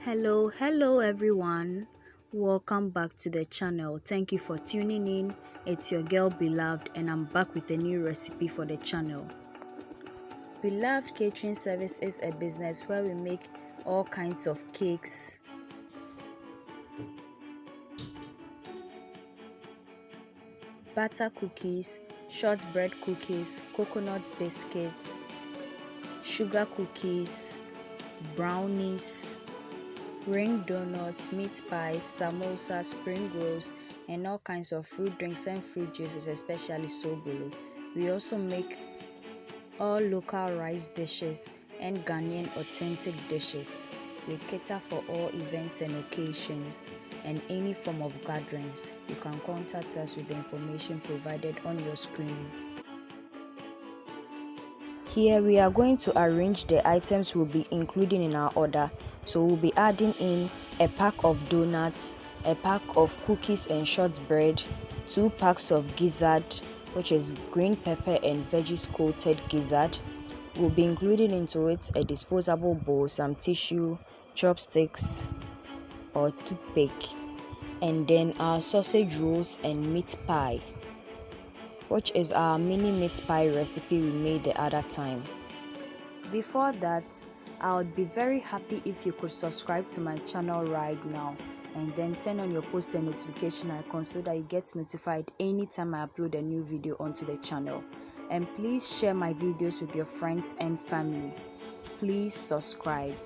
Hello everyone. Welcome back to the channel. Thank you for tuning in. It's your girl Beloved and I'm back with a new recipe for the channel. Beloved Catering Service is a business where we make all kinds of cakes, butter cookies, shortbread cookies, coconut biscuits, sugar cookies, brownies, ring donuts, meat pies, samosa, spring rolls, and all kinds of fruit drinks and fruit juices, especially sobolo. We also make all local rice dishes and Ghanaian authentic dishes. We cater for all events and occasions and any form of gatherings. You can contact us with the information provided on your screen. Here we are going to arrange the items we'll be including in our order. So we'll be adding in a pack of donuts, a pack of cookies and shortbread, 2 packs of gizzard, which is green pepper and veggies coated gizzard. We'll be including into it a disposable bowl, some tissue, chopsticks or toothpick, and then our sausage rolls and meat pie, which is our mini meat pie recipe we made the other time. Before that, I would be very happy if you could subscribe to my channel right now and then turn on your post and notification icon so that you get notified anytime I upload a new video onto the channel. And please share my videos with your friends and family. Please subscribe.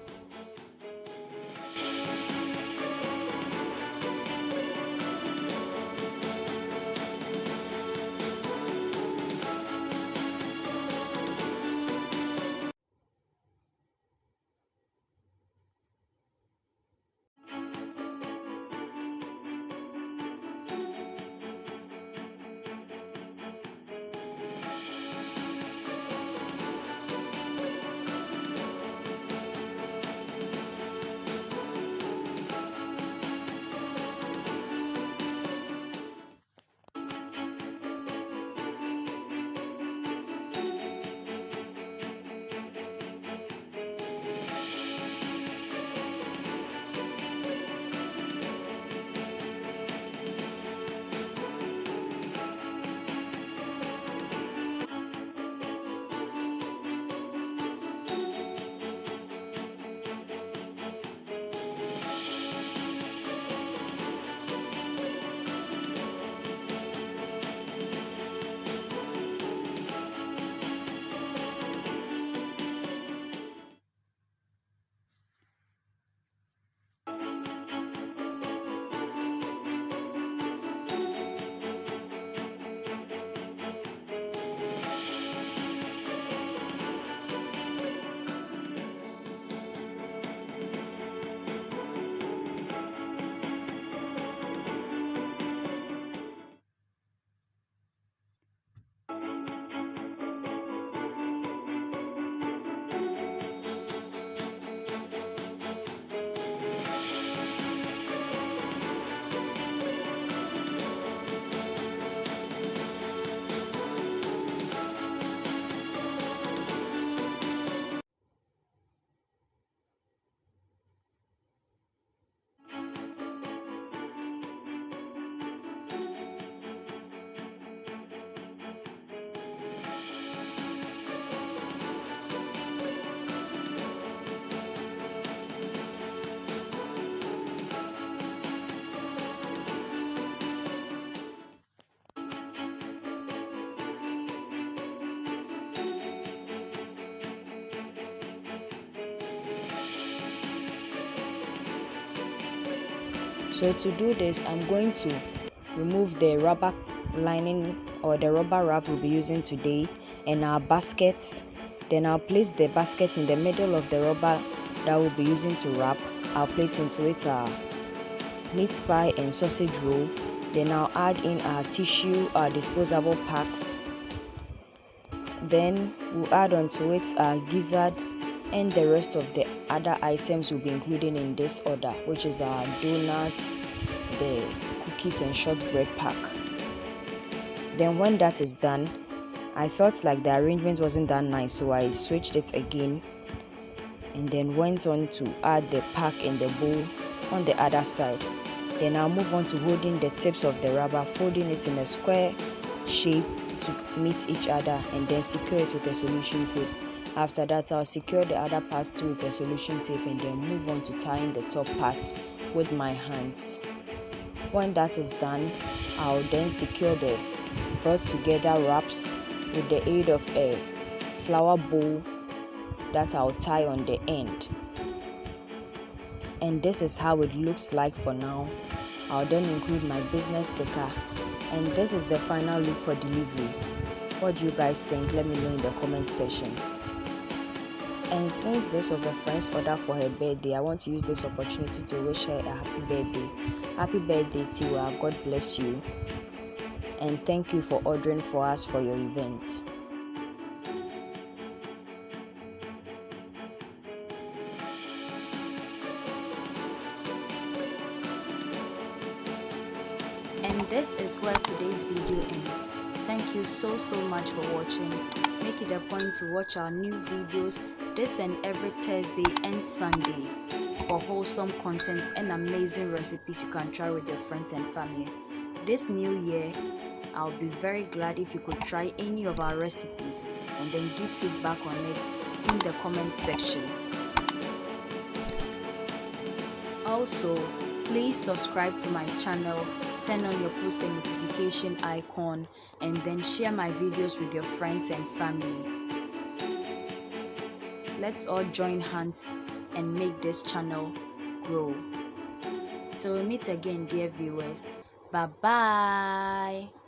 So to do this, I'm going to remove the rubber lining or the rubber wrap we'll be using today and our baskets. Then I'll place the basket in the middle of the rubber that we'll be using to wrap. I'll place into it our meat pie and sausage roll. Then I'll add in our tissue, our disposable packs. Then we'll add onto it our gizzards and the rest of the other items we'll be including in this order, which is our donuts, the cookies and shortbread pack. Then when that is done, I felt like the arrangement wasn't that nice, so I switched it again and then went on to add the pack in the bowl on the other side. Then I'll move on to holding the tips of the rubber, folding it in a square shape to meet each other, and then secure it with a solution tape. After that, I'll secure the other parts too with a solution tape and then move on to tying the top parts with my hands. When that is done, I'll then secure the brought together wraps with the aid of a flower bowl that I'll tie on the end. And this is how it looks like for now. I'll then include my business sticker, and this is the final look for delivery. What do you guys think? Let me know in the comment section. And since this was a friend's order for her birthday, I want to use this opportunity to wish her a happy birthday. Happy birthday, Tiwa. God bless you. And thank you for ordering for us for your event. And this is where today's video ends. Thank you so much for watching. Make it a point to watch our new videos this and every Thursday and Sunday for wholesome content and amazing recipes you can try with your friends and family. This new year, I'll be very glad if you could try any of our recipes and then give feedback on it in the comment section. Also, please subscribe to my channel, turn on your post and notification icon, and then share my videos with your friends and family. Let's all join hands and make this channel grow. Till we meet again, dear viewers. Bye bye.